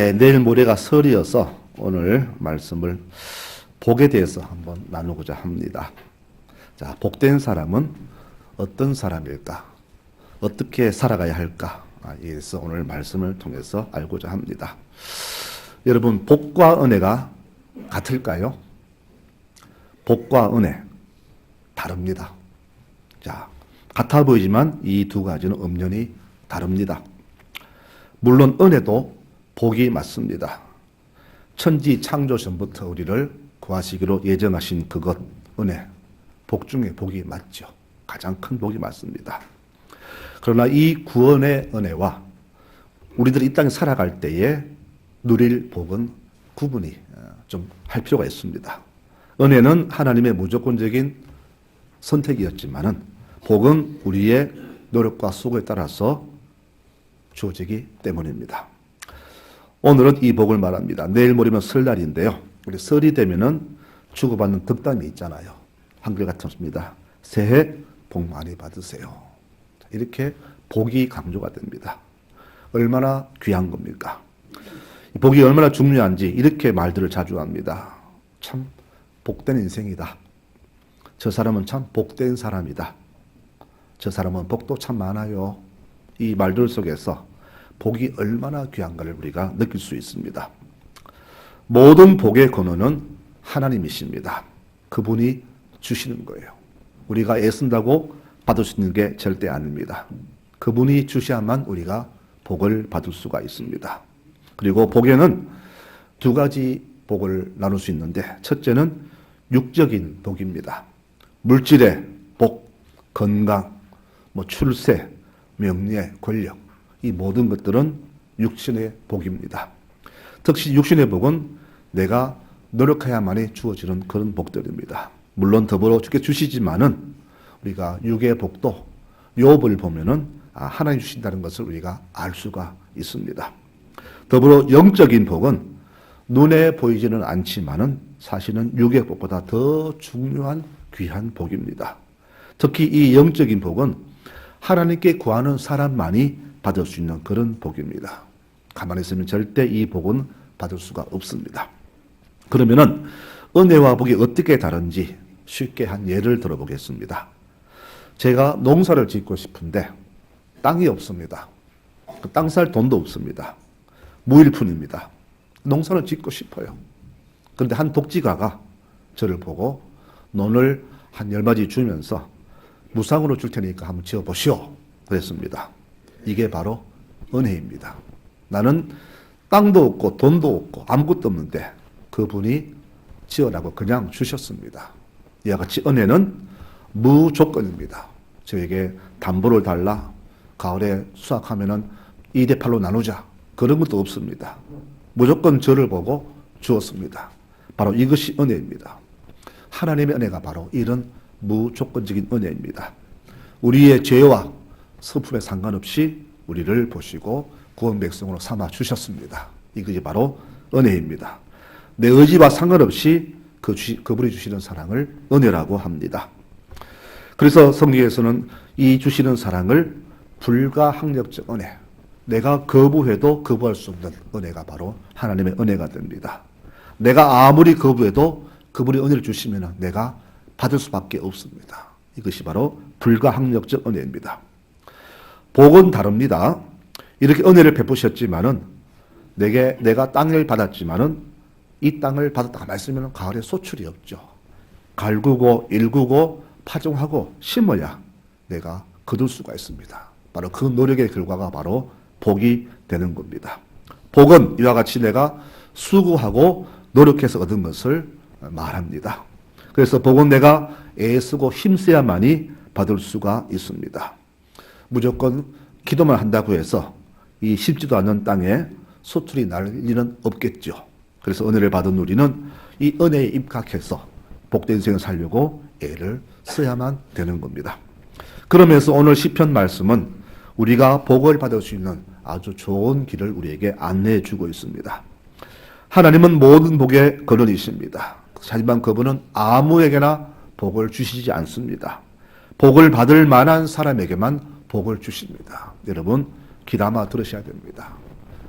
내일 모레가 설이어서 오늘 말씀을 복에 대해서 한번 나누고자 합니다. 자, 복된 사람은 어떤 사람일까? 어떻게 살아가야 할까? 이에서 오늘 말씀을 통해서 알고자 합니다. 여러분, 복과 은혜가 같을까요? 복과 은혜 다릅니다. 자, 같아 보이지만 이 두 가지는 엄연히 다릅니다. 물론 은혜도 복이 맞습니다. 천지 창조 전부터 우리를 구하시기로 예정하신 그것, 은혜, 복 중에 복이 맞죠. 가장 큰 복이 맞습니다. 그러나 이 구원의 은혜와 우리들이 이 땅에 살아갈 때에 누릴 복은 구분이 좀 할 필요가 있습니다. 은혜는 하나님의 무조건적인 선택이었지만은 복은 우리의 노력과 수고에 따라서 주어지기 때문입니다. 오늘은 이 복을 말합니다. 내일 모레면 설날인데요. 우리 설이 되면은 주고받는 덕담이 있잖아요. 한글같습니다. 새해 복 많이 받으세요. 이렇게 복이 강조가 됩니다. 얼마나 귀한 겁니까? 복이 얼마나 중요한지 이렇게 말들을 자주 합니다. 참 복된 인생이다. 저 사람은 참 복된 사람이다. 저 사람은 복도 참 많아요. 이 말들 속에서 복이 얼마나 귀한가를 우리가 느낄 수 있습니다. 모든 복의 근원은 하나님이십니다. 그분이 주시는 거예요. 우리가 애쓴다고 받을 수 있는 게 절대 아닙니다. 그분이 주셔야만 우리가 복을 받을 수가 있습니다. 그리고 복에는 두 가지 복을 나눌 수 있는데 첫째는 육적인 복입니다. 물질의 복, 건강, 출세, 명예, 권력 이 모든 것들은 육신의 복입니다. 특히 육신의 복은 내가 노력해야만이 주어지는 그런 복들입니다. 물론 더불어 주께 주시지만은 우리가 육의 복도 욥을 보면은 하나님 주신다는 것을 우리가 알 수가 있습니다. 더불어 영적인 복은 눈에 보이지는 않지만은 사실은 육의 복보다 더 중요한 귀한 복입니다. 특히 이 영적인 복은 하나님께 구하는 사람만이 받을 수 있는 그런 복입니다. 가만히 있으면 절대 이 복은 받을 수가 없습니다. 그러면은 은혜와 복이 어떻게 다른지 쉽게 한 예를 들어보겠습니다. 제가 농사를 짓고 싶은데 땅이 없습니다. 땅 살 돈도 없습니다. 무일푼입니다. 농사를 짓고 싶어요. 그런데 한 독지가가 저를 보고 논을 한 10마디 주면서 무상으로 줄 테니까 한번 지어보시오 그랬습니다. 이게 바로 은혜입니다. 나는 땅도 없고 돈도 없고 아무것도 없는데 그분이 지으라고 그냥 주셨습니다. 이와 같이 은혜는 무조건입니다. 저에게 담보를 달라, 가을에 수확하면은 2대8로 나누자, 그런 것도 없습니다. 무조건 저를 보고 주었습니다. 바로 이것이 은혜입니다. 하나님의 은혜가 바로 이런 무조건적인 은혜입니다. 우리의 죄와 슬픔에 상관없이 우리를 보시고 구원 백성으로 삼아 주셨습니다. 이것이 바로 은혜입니다. 내 의지와 상관없이 그분이 주시는 사랑을 은혜라고 합니다. 그래서 성경에서는 이 주시는 사랑을 불가항력적 은혜, 내가 거부해도 거부할 수 없는 은혜가 바로 하나님의 은혜가 됩니다. 내가 아무리 거부해도 그분이 은혜를 주시면 내가 받을 수밖에 없습니다. 이것이 바로 불가항력적 은혜입니다. 복은 다릅니다. 이렇게 은혜를 베푸셨지만은 내가 땅을 받았지만은 이 땅을 받았다 가만히 있으면 가을에 소출이 없죠. 갈구고 일구고 파종하고 심어야 내가 거둘 수가 있습니다. 바로 그 노력의 결과가 바로 복이 되는 겁니다. 복은 이와 같이 내가 수고하고 노력해서 얻은 것을 말합니다. 그래서 복은 내가 애쓰고 힘써야만이 받을 수가 있습니다. 무조건 기도만 한다고 해서 이 심지도 않는 땅에 소출이 날 일은 없겠죠. 그래서 은혜를 받은 우리는 이 은혜에 입각해서 복된 인생을 살려고 애를 써야만 되는 겁니다. 그러면서 오늘 시편 말씀은 우리가 복을 받을 수 있는 아주 좋은 길을 우리에게 안내해 주고 있습니다. 하나님은 모든 복의 근원이십니다. 하지만 그분은 아무에게나 복을 주시지 않습니다. 복을 받을 만한 사람에게만 복을 주십니다. 여러분 귀담아 들으셔야 됩니다.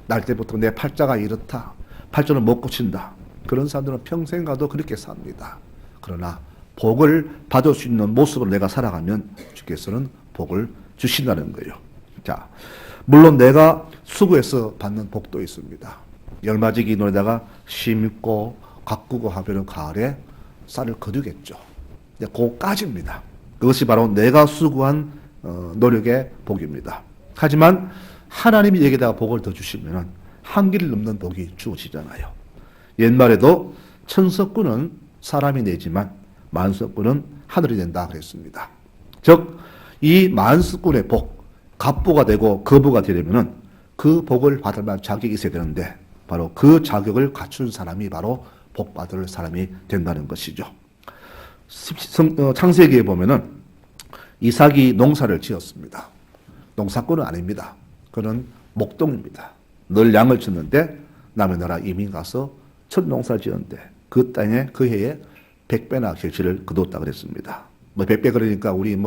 날 때부터 내 팔자가 이렇다. 팔자는 못 고친다. 그런 사람들은 평생 가도 그렇게 삽니다. 그러나 복을 받을 수 있는 모습으로 내가 살아가면 주께서는 복을 주신다는 거예요. 자, 물론 내가 수고해서 받는 복도 있습니다. 열마지기 논에다가 심고 가꾸고 하면 가을에 쌀을 거두겠죠. 그거까지입니다. 그것이 바로 내가 수고한 노력의 복입니다. 하지만 하나님이 여기다가 복을 더 주시면 한길을 넘는 복이 주어지잖아요. 옛말에도 천석군은 사람이 내지만 만석군은 하늘이 된다 그랬습니다. 즉, 이 만석군의 복, 갑부가 되고 거부가 되려면 그 복을 받을 만한 자격이 있어야 되는데 바로 그 자격을 갖춘 사람이 바로 복 받을 사람이 된다는 것이죠. 창세기에 보면은 이삭이 농사를 지었습니다. 농사꾼은 아닙니다. 그는 목동입니다. 늘 양을 쳤는데 남의 나라 이민 가서 첫 농사를 지었는데 그 땅에 그 해에 100배나 결실을 거뒀다 그랬습니다. 100배 그러니까 우리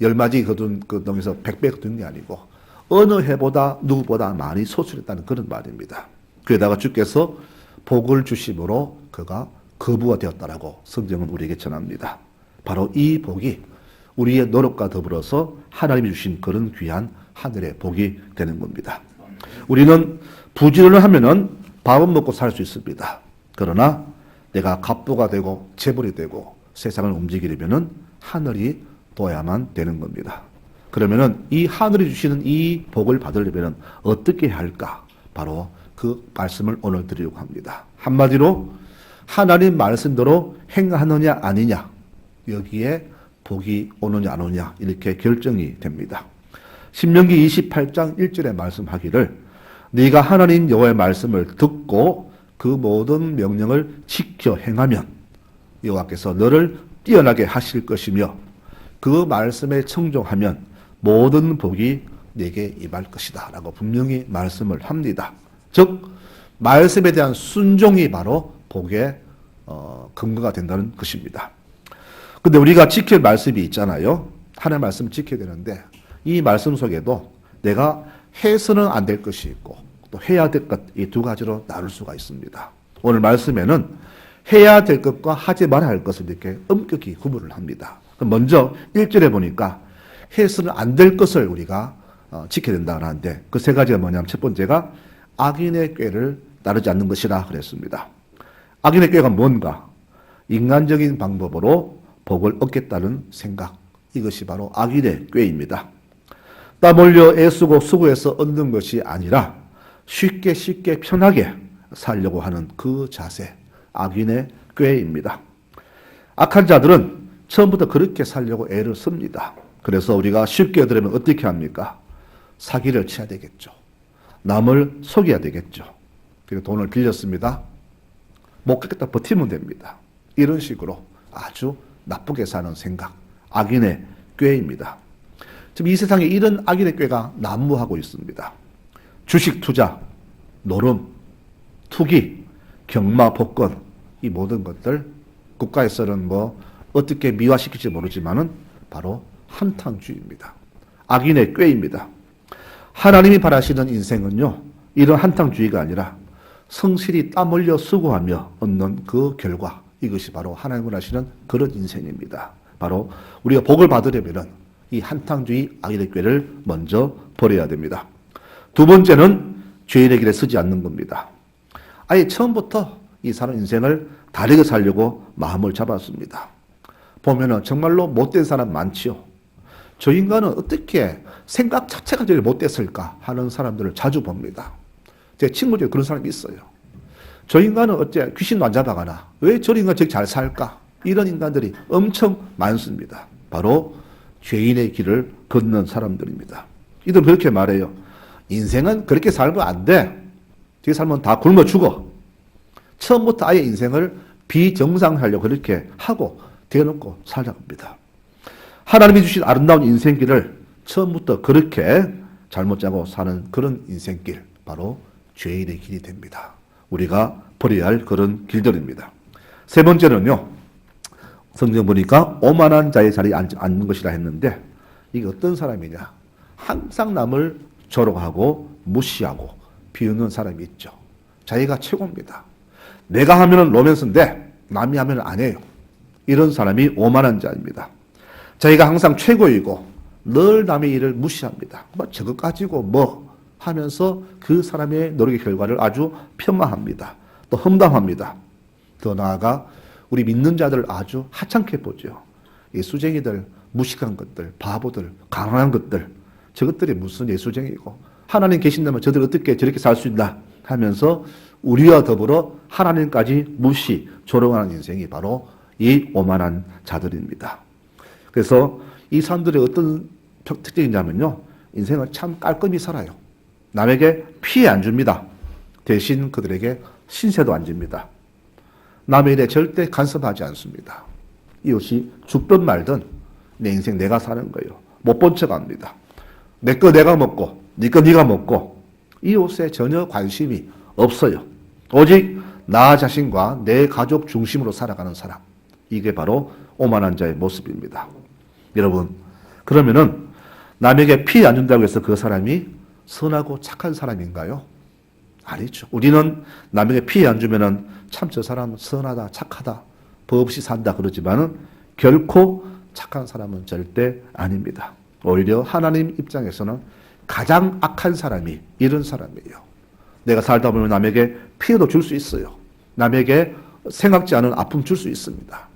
열마지 거둔 그 농에서 100배 거둔 게 아니고 어느 해보다 누구보다 많이 소출했다는 그런 말입니다. 그에다가 주께서 복을 주심으로 그가 거부가 되었다라고 성경은 우리에게 전합니다. 바로 이 복이 우리의 노력과 더불어서 하나님이 주신 그런 귀한 하늘의 복이 되는 겁니다. 우리는 부지런을 하면은 밥은 먹고 살 수 있습니다. 그러나 내가 갑부가 되고 재벌이 되고 세상을 움직이려면은 하늘이 둬야만 되는 겁니다. 그러면은 이 하늘이 주시는 이 복을 받으려면은 어떻게 할까? 바로 그 말씀을 오늘 드리려고 합니다. 한마디로 하나님 말씀대로 행하느냐 아니냐 여기에 복이 오느냐 안 오느냐 이렇게 결정이 됩니다. 신명기 28장 1절에 말씀하기를 네가 하나님 여호와의 말씀을 듣고 그 모든 명령을 지켜 행하면 여호와께서 너를 뛰어나게 하실 것이며 그 말씀에 청종하면 모든 복이 내게 임할 것이다 라고 분명히 말씀을 합니다. 즉 말씀에 대한 순종이 바로 복의 근거가 된다는 것입니다. 근데 우리가 지킬 말씀이 있잖아요. 하나님의 말씀을 지켜야 되는데 이 말씀 속에도 내가 해서는 안 될 것이 있고 또 해야 될 것 이 두 가지로 나눌 수가 있습니다. 오늘 말씀에는 해야 될 것과 하지 말아야 할 것을 이렇게 엄격히 구분을 합니다. 먼저 1절에 보니까 해서는 안 될 것을 우리가 지켜야 된다고 하는데 그 세 가지가 뭐냐면 첫 번째가 악인의 꾀를 따르지 않는 것이라 그랬습니다. 악인의 꾀가 뭔가? 인간적인 방법으로 복을 얻겠다는 생각. 이것이 바로 악인의 꾀입니다. 땀 흘려 애쓰고 수고해서 얻는 것이 아니라 쉽게 편하게 살려고 하는 그 자세. 악인의 꾀입니다. 악한 자들은 처음부터 그렇게 살려고 애를 씁니다. 그래서 우리가 쉽게 얻으려면 어떻게 합니까? 사기를 쳐야 되겠죠. 남을 속여야 되겠죠. 그리고 돈을 빌렸습니다. 못 갚겠다 버티면 됩니다. 이런 식으로 아주 나쁘게 사는 생각, 악인의 꾀입니다. 지금 이 세상에 이런 악인의 꾀가 난무하고 있습니다. 주식 투자, 노름, 투기, 경마, 복권 이 모든 것들 국가에서는 어떻게 미화시킬지 모르지만은 바로 한탕주의입니다. 악인의 꾀입니다. 하나님이 바라시는 인생은요, 이런 한탕주의가 아니라 성실히 땀 흘려 수고하며 얻는 그 결과, 이것이 바로 하나님이 원하시는 그런 인생입니다. 바로 우리가 복을 받으려면 이 한탕주의 악인의 꾀를 먼저 버려야 됩니다. 두 번째는 죄인의 길에 서지 않는 겁니다. 아예 처음부터 이 사람 인생을 다르게 살려고 마음을 잡았습니다. 보면은 정말로 못된 사람 많지요. 저 인간은 어떻게 생각 자체가 저렇게 못됐을까 하는 사람들을 자주 봅니다. 제 친구 중에 그런 사람이 있어요. 저 인간은 어째 귀신도 안 잡아가나? 왜 저 인간 저렇게 잘 살까? 이런 인간들이 엄청 많습니다. 바로 죄인의 길을 걷는 사람들입니다. 이들은 그렇게 말해요. 인생은 그렇게 살면 안 돼. 저렇게 살면 다 굶어 죽어. 처음부터 아예 인생을 비정상하려고 그렇게 하고 대놓고 살자고 합니다. 하나님이 주신 아름다운 인생길을 처음부터 그렇게 잘못 짜고 사는 그런 인생길, 바로 죄인의 길이 됩니다. 우리가 버려야 할 그런 길들입니다. 세 번째는요, 성경 보니까 오만한 자의 자리에 앉는 것이라 했는데, 이게 어떤 사람이냐? 항상 남을 조롱하고 무시하고 비웃는 사람이 있죠. 자기가 최고입니다. 내가 하면은 로맨스인데 남이 하면 안 해요. 이런 사람이 오만한 자입니다. 자기가 항상 최고이고 늘 남의 일을 무시합니다. 뭐 저것 가지고 뭐 하면서 그 사람의 노력의 결과를 아주 폄하합니다. 또 험담합니다. 더 나아가 우리 믿는 자들을 아주 하찮게 보죠. 이 수쟁이들, 무식한 것들, 바보들, 가난한 것들, 저것들이 무슨 예수쟁이고 하나님 계신다면 저들 어떻게 저렇게 살 수 있나 하면서 우리와 더불어 하나님까지 무시, 조롱하는 인생이 바로 이 오만한 자들입니다. 그래서 이 사람들의 어떤 특징이냐면요, 인생을 참 깔끔히 살아요. 남에게 피해 안 줍니다. 대신 그들에게 신세도 안 집니다. 남의 일에 절대 간섭하지 않습니다. 이것이 죽든 말든 내 인생 내가 사는 거예요. 못 본 척 합니다. 내 거 내가 먹고 네 거 네가 먹고 이웃에 전혀 관심이 없어요. 오직 나 자신과 내 가족 중심으로 살아가는 사람. 이게 바로 오만한 자의 모습입니다. 여러분, 그러면은 남에게 피해 안 준다고 해서 그 사람이 선하고 착한 사람인가요? 아니죠. 우리는 남에게 피해 안 주면은 참 저 사람 선하다, 착하다, 법 없이 산다 그러지만은 결코 착한 사람은 절대 아닙니다. 오히려 하나님 입장에서는 가장 악한 사람이 이런 사람이에요. 내가 살다 보면 남에게 피해도 줄 수 있어요. 남에게 생각지 않은 아픔 줄 수 있습니다.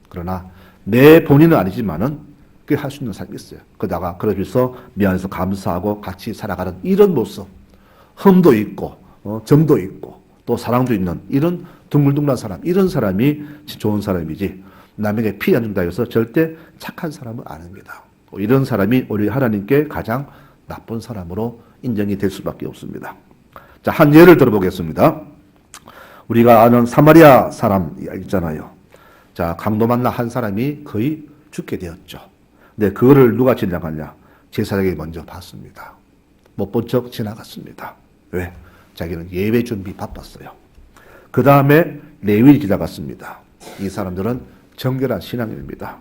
그러나 내 본인은 아니지만은 그게 할 수 있는 사람이 있어요. 그러다가 그러면서 미안해서 감사하고 같이 살아가는 이런 모습, 흠도 있고 정도 있고 또 사랑도 있는 이런 둥글둥글한 사람, 이런 사람이 좋은 사람이지 남에게 피해 안 준다 해서 절대 착한 사람은 아닙니다. 이런 사람이 우리 하나님께 가장 나쁜 사람으로 인정이 될 수밖에 없습니다. 자, 한 예를 들어보겠습니다. 우리가 아는 사마리아 사람 있잖아요. 자, 강도 만나 한 사람이 거의 죽게 되었죠. 근데 그거를 누가 지나갔냐? 제사장이 먼저 봤습니다. 못 본 척 지나갔습니다. 왜? 자기는 예배 준비 바빴어요. 그 다음에 레위를 지나갔습니다. 이 사람들은 정결한 신앙인입니다.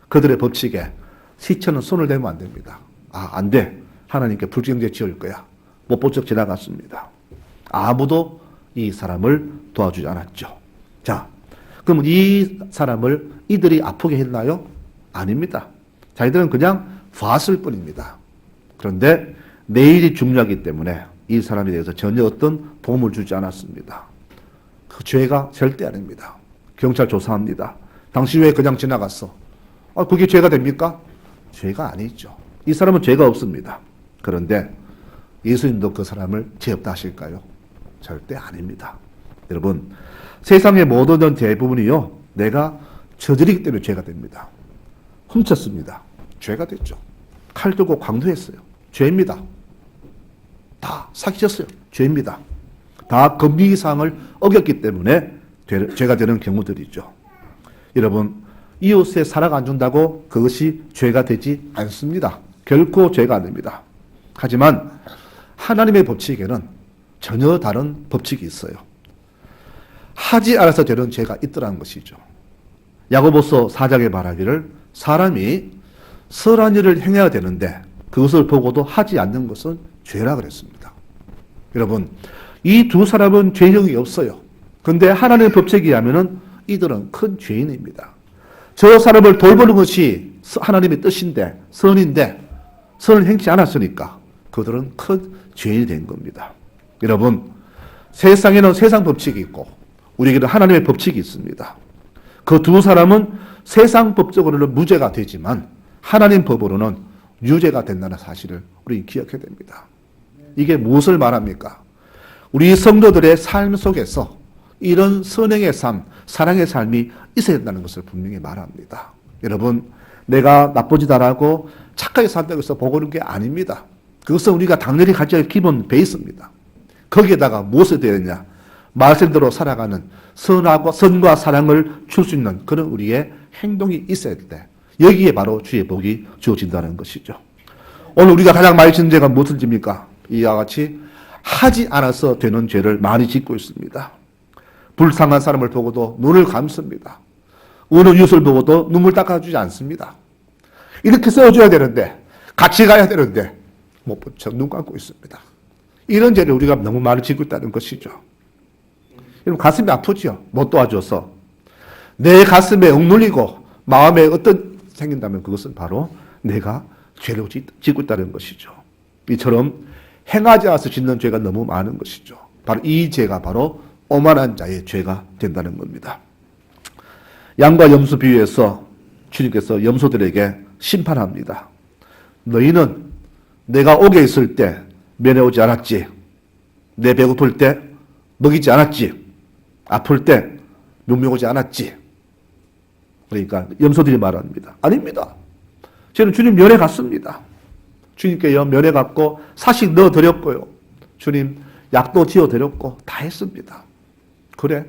그들의 법칙에 시체는 손을 대면 안 됩니다. 아, 안 돼. 하나님께 불경제 지을 거야. 못 본 척 지나갔습니다. 아무도 이 사람을 도와주지 않았죠. 자, 그럼 이 사람을 이들이 아프게 했나요? 아닙니다. 자기들은 그냥 봤을 뿐입니다. 그런데 내일이 중요하기 때문에 이 사람에 대해서 전혀 어떤 도움을 주지 않았습니다. 그 죄가 절대 아닙니다. 경찰 조사합니다. 당신 왜 그냥 지나갔어? 그게 죄가 됩니까? 죄가 아니죠. 이 사람은 죄가 없습니다. 그런데 예수님도 그 사람을 죄 없다 하실까요? 절대 아닙니다. 여러분, 세상의 모든 대부분이요, 내가 저지르기 때문에 죄가 됩니다. 훔쳤습니다. 죄가 됐죠. 칼 들고 강도했어요. 죄입니다. 다 사기쳤어요. 죄입니다. 다 금기사항을 어겼기 때문에 죄가 되는 경우들이죠. 여러분, 이웃에 사랑 안 준다고 그것이 죄가 되지 않습니다. 결코 죄가 아닙니다. 하지만 하나님의 법칙에는 전혀 다른 법칙이 있어요. 하지 않아서 되는 죄가 있더라는 것이죠. 야고보서 4장에 말하기를 사람이 선한 일을 행해야 되는데 그것을 보고도 하지 않는 것은 죄라 그랬습니다. 여러분, 이 두 사람은 죄형이 없어요. 그런데 하나님의 법칙에 의하면은 이들은 큰 죄인입니다. 저 사람을 돌보는 것이 하나님의 뜻인데, 선인데 선을 행치 않았으니까 그들은 큰 죄인이 된 겁니다. 여러분, 세상에는 세상 법칙이 있고 우리에게는 하나님의 법칙이 있습니다. 그 두 사람은 세상 법적으로는 무죄가 되지만 하나님 법으로는 유죄가 된다는 사실을 우리 기억해야 됩니다. 이게 무엇을 말합니까? 우리 성도들의 삶 속에서 이런 선행의 삶, 사랑의 삶이 있어야 된다는 것을 분명히 말합니다. 여러분, 내가 나쁘지 않고 착하게 산다고 해서 보고는 게 아닙니다. 그것은 우리가 당연히 가져야 할 기본 베이스입니다. 거기에다가 무엇을 되느냐? 말씀대로 살아가는 선과 사랑을 줄 수 있는 그런 우리의 행동이 있어야 돼. 여기에 바로 주의 복이 주어진다는 것이죠. 오늘 우리가 가장 많이 짓는 죄가 무엇을 집니까? 이와 같이 하지 않아서 되는 죄를 많이 짓고 있습니다. 불쌍한 사람을 보고도 눈을 감습니다. 우는 이웃을 보고도 눈물 닦아주지 않습니다. 이렇게 써줘야 되는데, 같이 가야 되는데 못 본 척 눈 감고 있습니다. 이런 죄를 우리가 너무 많이 짓고 있다는 것이죠. 여러분 가슴이 아프죠. 못 도와줘서. 내 가슴에 억눌리고 마음에 어떤 생긴다면 그것은 바로 내가 죄를 짓고 있다는 것이죠. 이처럼 행하지 않아서 짓는 죄가 너무 많은 것이죠. 바로 이 죄가 바로 오만한 자의 죄가 된다는 겁니다. 양과 염소 비유에서 주님께서 염소들에게 심판합니다. 너희는 내가 옥에 있을 때 면회 오지 않았지. 내 배고플 때 먹이지 않았지. 아플 때 용명 오지 않았지. 그러니까 염소들이 말합니다. 아닙니다. 저는 주님 면회 갔습니다. 주님께 면회 갔고 사식 넣어드렸고요. 주님 약도 지어드렸고 다 했습니다. 그래?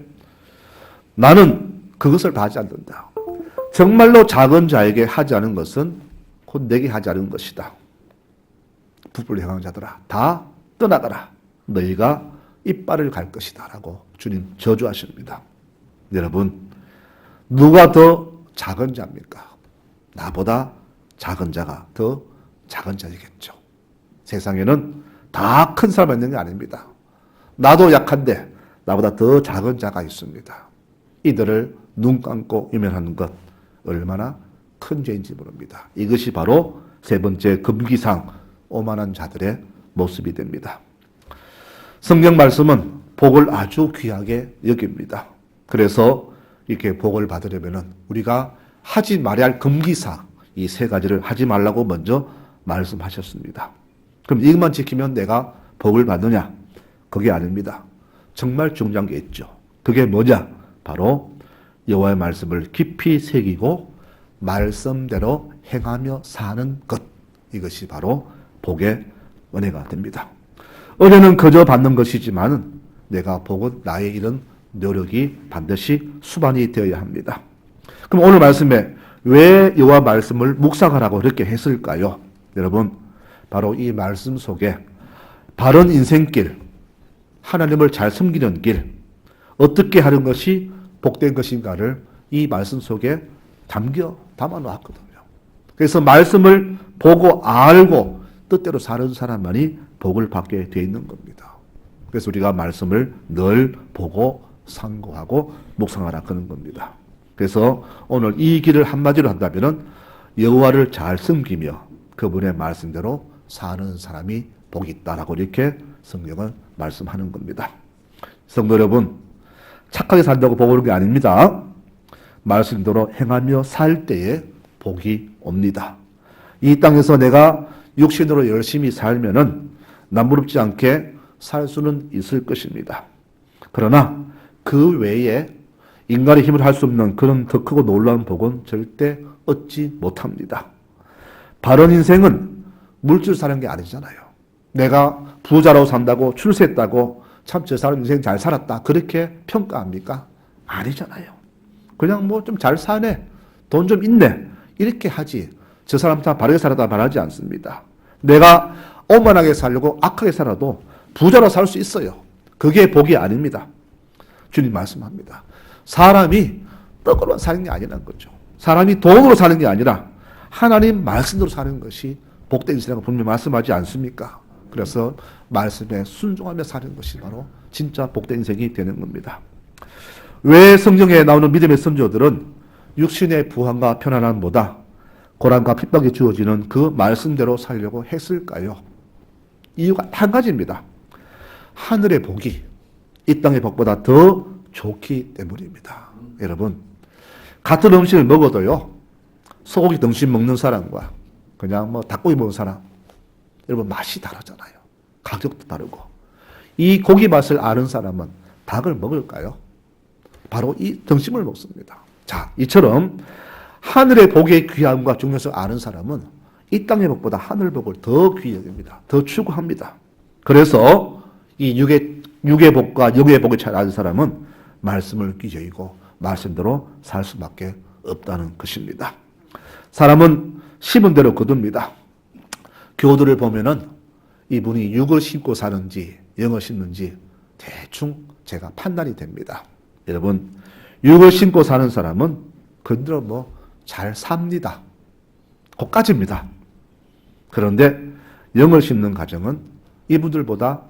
나는 그것을 다 하지 않는다. 정말로 작은 자에게 하지 않은 것은 곧 내게 하지 않은 것이다. 부풀려 행하는 자들아 다 떠나가라. 너희가 이빨을 갈 것이다 라고 주님 저주하십니다. 여러분 누가 더 작은 자입니까? 나보다 작은 자가 더 작은 자이겠죠. 세상에는 다 큰 사람이 있는 게 아닙니다. 나도 약한데 나보다 더 작은 자가 있습니다. 이들을 눈 감고 유면하는 것 얼마나 큰 죄인지 모릅니다. 이것이 바로 세 번째 금기상 오만한 자들의 모습이 됩니다. 성경 말씀은 복을 아주 귀하게 여깁니다. 그래서 이렇게 복을 받으려면 우리가 하지 말아야 할 금기상 이 세 가지를 하지 말라고 먼저 말씀하셨습니다. 그럼 이것만 지키면 내가 복을 받느냐? 그게 아닙니다. 정말 중요한 게 있죠. 그게 뭐냐? 바로 여호와의 말씀을 깊이 새기고 말씀대로 행하며 사는 것. 이것이 바로 복의 은혜가 됩니다. 은혜는 그저 받는 것이지만 내가 복은 나의 이런 노력이 반드시 수반이 되어야 합니다. 그럼 오늘 말씀에 왜 여호와 말씀을 묵상하라고 그렇게 했을까요? 여러분 바로 이 말씀 속에 바른 인생길, 하나님을 잘 섬기는 길, 어떻게 하는 것이 복된 것인가를 이 말씀 속에 담아 놓았거든요. 그래서 말씀을 보고 알고 뜻대로 사는 사람만이 복을 받게 되어 있는 겁니다. 그래서 우리가 말씀을 늘 보고 상고하고 묵상하라 그런 겁니다. 그래서 오늘 이 길을 한마디로 한다면 여호와를 잘 섬기며 그분의 말씀대로 사는 사람이 복이 있다라고 이렇게 성경은 말씀하는 겁니다. 성도 여러분, 착하게 산다고 복 오는 게 아닙니다. 말씀대로 행하며 살 때에 복이 옵니다. 이 땅에서 내가 육신으로 열심히 살면은 남부럽지 않게 살 수는 있을 것입니다. 그러나 그 외에 인간의 힘을 할 수 없는 그런 더 크고 놀라운 복은 절대 얻지 못합니다. 바른 인생은 물질 사는 게 아니잖아요. 내가 부자로 산다고 출세했다고 참 저 사람 인생 잘 살았다 그렇게 평가합니까? 아니잖아요. 그냥 뭐 좀 잘 사네, 돈 좀 있네 이렇게 하지 저 사람 다 바르게 살았다 말하지 않습니다. 내가 오만하게 살려고 악하게 살아도 부자로 살 수 있어요. 그게 복이 아닙니다. 주님 말씀합니다. 사람이 떡으로 사는 게 아니라는 거죠. 사람이 돈으로 사는 게 아니라 하나님 말씀으로 사는 것이 복된 인생이라고 분명히 말씀하지 않습니까? 그래서 말씀에 순종하며 사는 것이 바로 진짜 복된 인생이 되는 겁니다. 왜 성경에 나오는 믿음의 선조들은 육신의 부한과 편안함보다 고난과 핍박이 주어지는 그 말씀대로 살려고 했을까요? 이유가 한 가지입니다. 하늘의 복이 이 땅의 복보다 더 좋기 때문입니다. 여러분, 같은 음식을 먹어도요, 소고기 등심 먹는 사람과 그냥 뭐 닭고기 먹는 사람, 여러분 맛이 다르잖아요. 가격도 다르고. 이 고기 맛을 아는 사람은 닭을 먹을까요? 바로 이 등심을 먹습니다. 자, 이처럼 하늘의 복의 귀함과 중요성을 아는 사람은 이 땅의 복보다 하늘 복을 더 귀히 여깁니다. 더 추구합니다. 그래서 이 육의 복과 영의 복을 잘 아는 사람은 말씀을 귀히 여기고 말씀대로 살 수밖에 없다는 것입니다. 사람은 심은 대로 거둡니다. 교우들을 보면은 이분이 육을 심고 사는지 영을 심는지 대충 제가 판단이 됩니다. 여러분, 육을 심고 사는 사람은 그대로 뭐 잘 삽니다. 거까지입니다. 그런데 영을 심는 가정은 이분들보다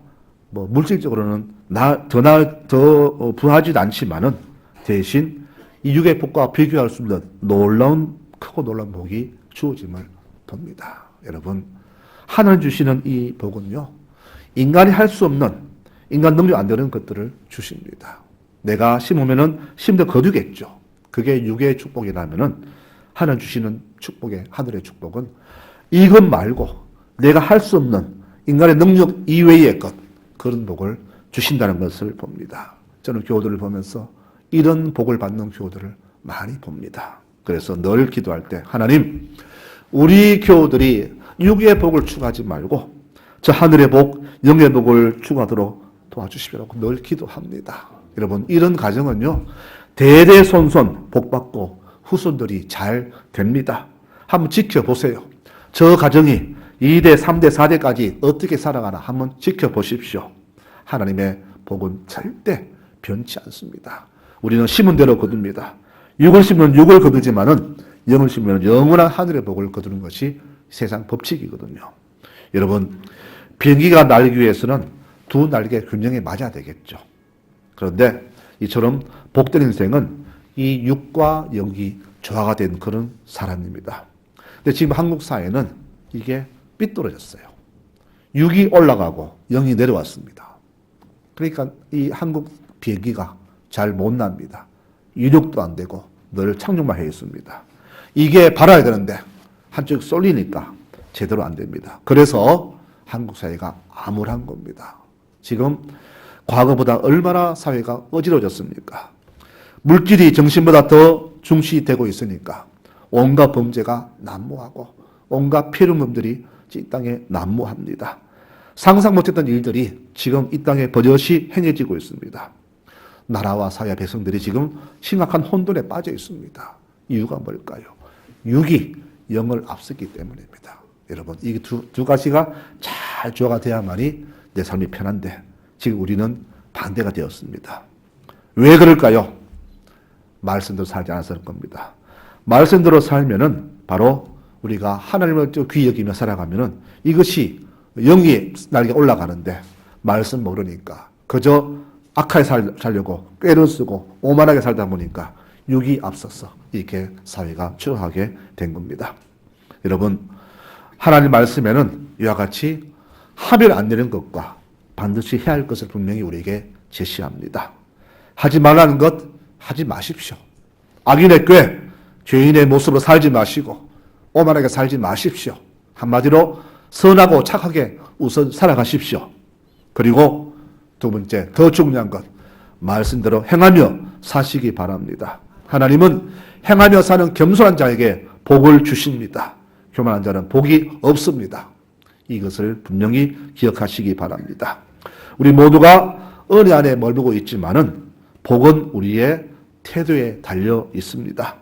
뭐 물질적으로는 더 부하지도 않지만은 대신 이 육의 복과 비교할 수 없는 크고 놀라운 복이 주어짐을 봅니다. 여러분, 하늘 주시는 이 복은요, 인간이 할 수 없는, 인간 능력 안 되는 것들을 주십니다. 내가 심으면은 심도 거두겠죠. 그게 육의 축복이라면은 하늘 주시는 하늘의 축복은 이것 말고 내가 할 수 없는 인간의 능력 이외의 것, 그런 복을 주신다는 것을 봅니다. 저는 교우들을 보면서 이런 복을 받는 교우들을 많이 봅니다. 그래서 늘 기도할 때 하나님, 우리 교우들이 육의 복을 추구하지 말고 저 하늘의 복, 영의 복을 추구하도록 도와주시라고 늘 기도합니다. 여러분, 이런 가정은요, 대대손손 복받고 후손들이 잘 됩니다. 한번 지켜보세요. 저 가정이 2대, 3대, 4대까지 어떻게 살아가나 한번 지켜보십시오. 하나님의 복은 절대 변치 않습니다. 우리는 심은 대로 거둡니다. 육을 심으면 육을 거두지만은 영을 심으면 영원한 하늘의 복을 거두는 것이 세상 법칙이거든요. 여러분, 비행기가 날기 위해서는 두 날개 균형에 맞아야 되겠죠. 그런데 이처럼 복된 인생은 이 육과 영이 조화가 된 그런 사람입니다. 근데 지금 한국 사회는 이게 삐뚤어졌어요. 육이 올라가고 영이 내려왔습니다. 그러니까 이 한국 비행기가 잘 못 납니다. 이륙도 안 되고 늘 착륙만 해 있습니다. 이게 발아야 되는데 한쪽 쏠리니까 제대로 안 됩니다. 그래서 한국 사회가 암울한 겁니다. 지금 과거보다 얼마나 사회가 어지러워졌습니까? 물질이 정신보다 더 중시되고 있으니까 온갖 범죄가 난무하고 온갖 피해름범들이 이 땅에 난무합니다. 상상 못했던 일들이 지금 이 땅에 버젓이 행해지고 있습니다. 나라와 사회 백성들이 지금 심각한 혼돈에 빠져 있습니다. 이유가 뭘까요? 육이 영을 앞섰기 때문입니다. 여러분, 이 두 가지가 잘 조화가 돼야만이 내 삶이 편한데 지금 우리는 반대가 되었습니다. 왜 그럴까요? 말씀대로 살지 않아서 그럴 겁니다. 말씀대로 살면은 바로 우리가 하나님을 귀히 여기며 살아가면은 이것이 영이 날개 올라가는데 말씀 모르니까 그저 악하게 살려고 꾀를 쓰고 오만하게 살다 보니까 육이 앞서서 이렇게 사회가 추락하게 된 겁니다. 여러분, 하나님 말씀에는 이와 같이 하면 안 되는 것과 반드시 해야 할 것을 분명히 우리에게 제시합니다. 하지 말라는 것 하지 마십시오. 악인의 꾀, 죄인의 모습으로 살지 마시고 오만하게 살지 마십시오. 한마디로 선하고 착하게 우선 살아가십시오. 그리고 두 번째, 더 중요한 것, 말씀대로 행하며 사시기 바랍니다. 하나님은 행하며 사는 겸손한 자에게 복을 주십니다. 교만한 자는 복이 없습니다. 이것을 분명히 기억하시기 바랍니다. 우리 모두가 은혜 안에 머물고 있지만은 복은 우리의 태도에 달려 있습니다.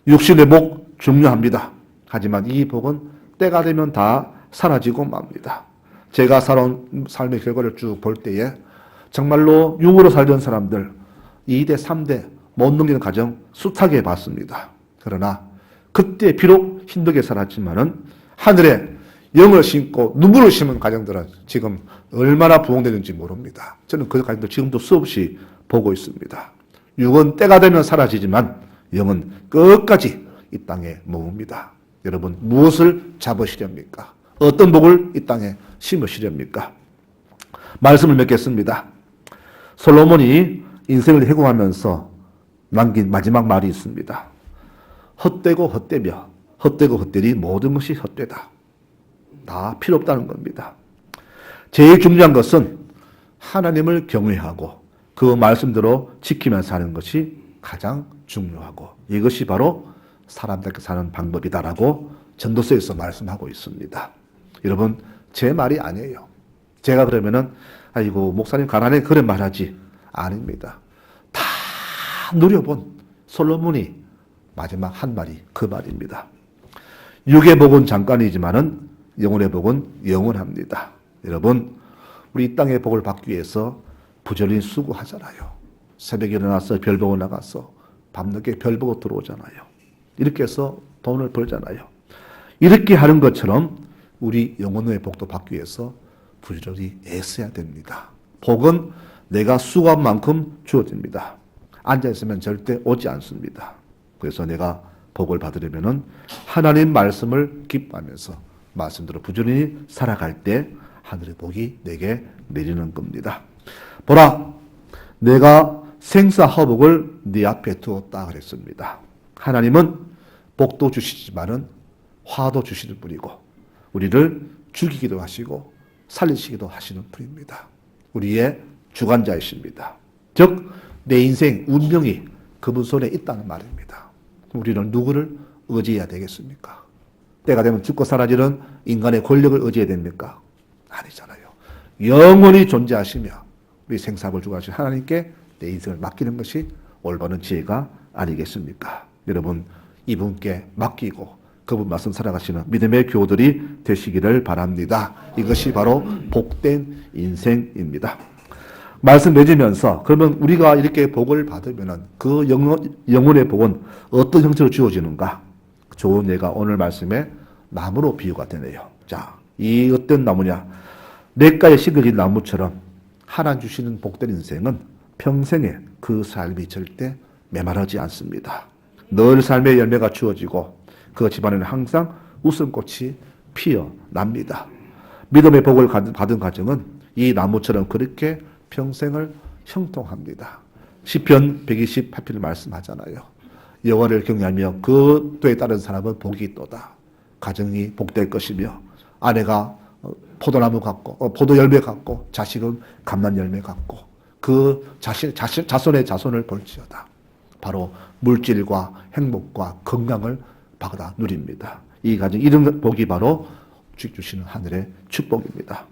육신의 복 중요합니다. 하지만 이 복은 때가 되면 다 사라지고 맙니다. 제가 살아온 삶의 결과를 쭉 볼 때에 정말로 육으로 살던 사람들 2대, 3대 못 넘기는 가정 숱하게 봤습니다. 그러나 그때 비록 힘들게 살았지만은 하늘에 영을 심고 눈물을 심은 가정들은 지금 얼마나 부흥되는지 모릅니다. 저는 그 가정들 지금도 수없이 보고 있습니다. 육은 때가 되면 사라지지만 영은 끝까지 이 땅에 머뭅니다. 여러분, 무엇을 잡으시렵니까? 어떤 복을 이 땅에 심으시렵니까? 말씀을 맺겠습니다. 솔로몬이 인생을 회고하면서 남긴 마지막 말이 있습니다. 헛되고 헛되며 헛되고 헛되리 모든 것이 헛되다. 다 필요 없다는 겁니다. 제일 중요한 것은 하나님을 경외하고 그 말씀대로 지키면서 사는 것이 가장 중요하고 이것이 바로 사람답게 사는 방법이다라고 전도서에서 말씀하고 있습니다. 여러분, 제 말이 아니에요. 제가 그러면은 아이고 목사님 가난해 그런 말하지 아닙니다. 다 누려본 솔로몬이 마지막 한 말이 그 말입니다. 육의 복은 잠깐이지만은 영혼의 복은 영원합니다. 여러분, 우리 이 땅의 복을 받기 위해서 부지런히 수고하잖아요. 새벽에 일어나서 별 보고 나가서 밤늦게 별 보고 들어오잖아요. 이렇게 해서 돈을 벌잖아요. 이렇게 하는 것처럼 우리 영혼의 복도 받기 위해서 부지런히 애써야 됩니다. 복은 내가 수고한 만큼 주어집니다. 앉아있으면 절대 오지 않습니다. 그래서 내가 복을 받으려면 하나님 말씀을 기뻐하면서 말씀대로 부지런히 살아갈 때 하늘의 복이 내게 내리는 겁니다. 보라, 내가 생사화복을 네 앞에 두었다 그랬습니다. 하나님은 복도 주시지만은 화도 주시는 분이고 우리를 죽이기도 하시고 살리시기도 하시는 분입니다. 우리의 주관자이십니다. 즉 내 인생 운명이 그분 손에 있다는 말입니다. 우리는 누구를 의지해야 되겠습니까? 때가 되면 죽고 사라지는 인간의 권력을 의지해야 됩니까? 아니잖아요. 영원히 존재하시며 우리 생사를 주관하신 하나님께 내 인생을 맡기는 것이 올바른 지혜가 아니겠습니까? 여러분 이분께 맡기고 그분 말씀 살아가시는 믿음의 교우들이 되시기를 바랍니다. 이것이 바로 복된 인생입니다. 말씀 맺으면서 그러면 우리가 이렇게 복을 받으면 그 영혼의 복은 어떤 형태로 주어지는가? 좋은 예가 오늘 말씀에 나무로 비유가 되네요. 자, 이 어떤 나무냐? 냇가에 심겨진 나무처럼 하나님 주시는 복된 인생은 평생에 그 삶이 절대 메마르지 않습니다. 늘 삶의 열매가 주어지고 그 집안에는 항상 웃음꽃이 피어납니다. 믿음의 복을 받은 가정은 이 나무처럼 그렇게 평생을 형통합니다. 시편 128편을 말씀하잖아요. 여호와를 경외하며 그 도에 따른 사람은 복이 있도다. 가정이 복될 것이며 아내가 포도나무 같고 포도 열매 같고 자식은 감난 열매 같고 그 자손의 자손을 볼지어다. 바로 물질과 행복과 건강을 받아 누립니다. 이 가정 이런 복이 바로 주시는 하늘의 축복입니다.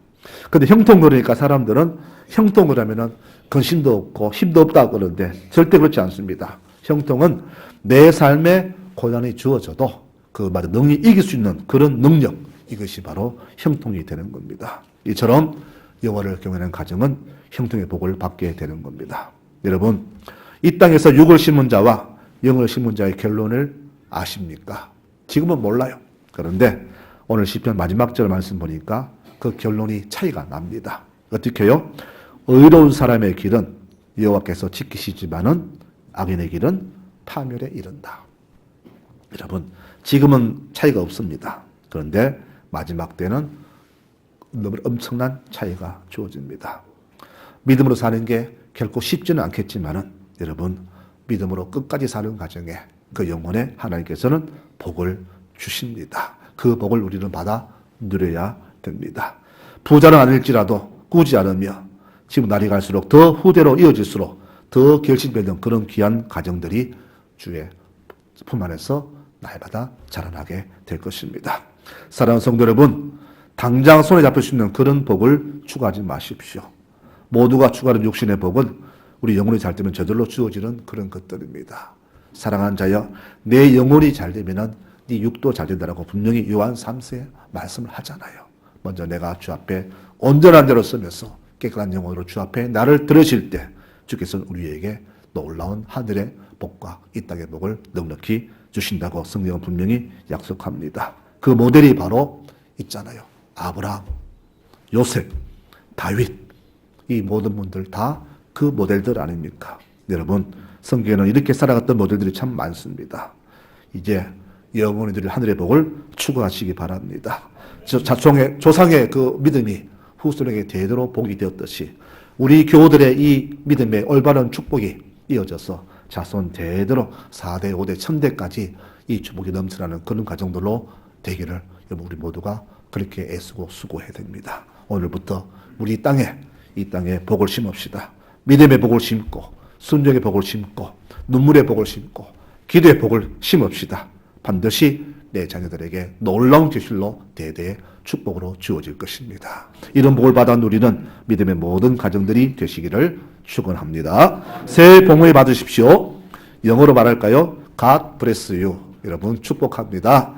근데 형통 그러니까 사람들은 형통을 하면은 근심도 없고 힘도 없다고 그러는데 절대 그렇지 않습니다. 형통은 내 삶에 고난이 주어져도 그 말을 능히 이길 수 있는 그런 능력, 이것이 바로 형통이 되는 겁니다. 이처럼 여호와를 경외하는 가정은 형통의 복을 받게 되는 겁니다. 여러분, 이 땅에서 육을 심은 자와 영을 심은 자의 결론을 아십니까? 지금은 몰라요. 그런데 오늘 시편 마지막 절 말씀 보니까 그 결론이 차이가 납니다. 어떻게요? 의로운 사람의 길은 여호와께서 지키시지만은 악인의 길은 파멸에 이른다. 여러분, 지금은 차이가 없습니다. 그런데 마지막 때는 너무 엄청난 차이가 주어집니다. 믿음으로 사는 게 결코 쉽지는 않겠지만은 여러분, 믿음으로 끝까지 사는 과정에 그 영혼에 하나님께서는 복을 주십니다. 그 복을 우리는 받아 누려야 됩니다. 부자는 아닐지라도 꾸지 않으며 지금 날이 갈수록 더 후대로 이어질수록 더 결실맺는 그런 귀한 가정들이 주의 품 안에서 날마다 자라나게 될 것입니다. 사랑하는 성도 여러분, 당장 손에 잡힐 수 있는 그런 복을 추구하지 마십시오. 모두가 추구하는 육신의 복은 우리 영혼이 잘 되면 저절로 주어지는 그런 것들입니다. 사랑하는 자여, 내 영혼이 잘 되면은 네 육도 잘 된다라고 분명히 요한 3세에 말씀을 하잖아요. 먼저 내가 주 앞에 온전한 대로 쓰면서 깨끗한 영혼으로 주 앞에 나를 들으실 때 주께서는 우리에게 놀라운 하늘의 복과 이 땅의 복을 넉넉히 주신다고 성경은 분명히 약속합니다. 그 모델이 바로 있잖아요. 아브라함, 요셉, 다윗, 이 모든 분들 다 그 모델들 아닙니까? 여러분, 성경에는 이렇게 살아갔던 모델들이 참 많습니다. 이제 영원히들 하늘의 복을 추구하시기 바랍니다. 조상의 그 믿음이 후손에게 대대로 복이 되었듯이 우리 교우들의 이 믿음의 올바른 축복이 이어져서 자손 대대로 4대, 5대, 1000대까지 이 축복이 넘쳐나는 그런 가정들로 되기를 여러분 우리 모두가 그렇게 애쓰고 수고해야 됩니다. 오늘부터 우리 이 땅에 복을 심읍시다. 믿음의 복을 심고 순종의 복을 심고 눈물의 복을 심고 기도의 복을 심읍시다. 반드시 내 자녀들에게 놀라운 기술로 대대의 축복으로 주어질 것입니다. 이런 복을 받아 누리는 믿음의 모든 가정들이 되시기를 축원합니다. 새해 복 많이 받으십시오. 영어로 말할까요? God bless you. 여러분 축복합니다.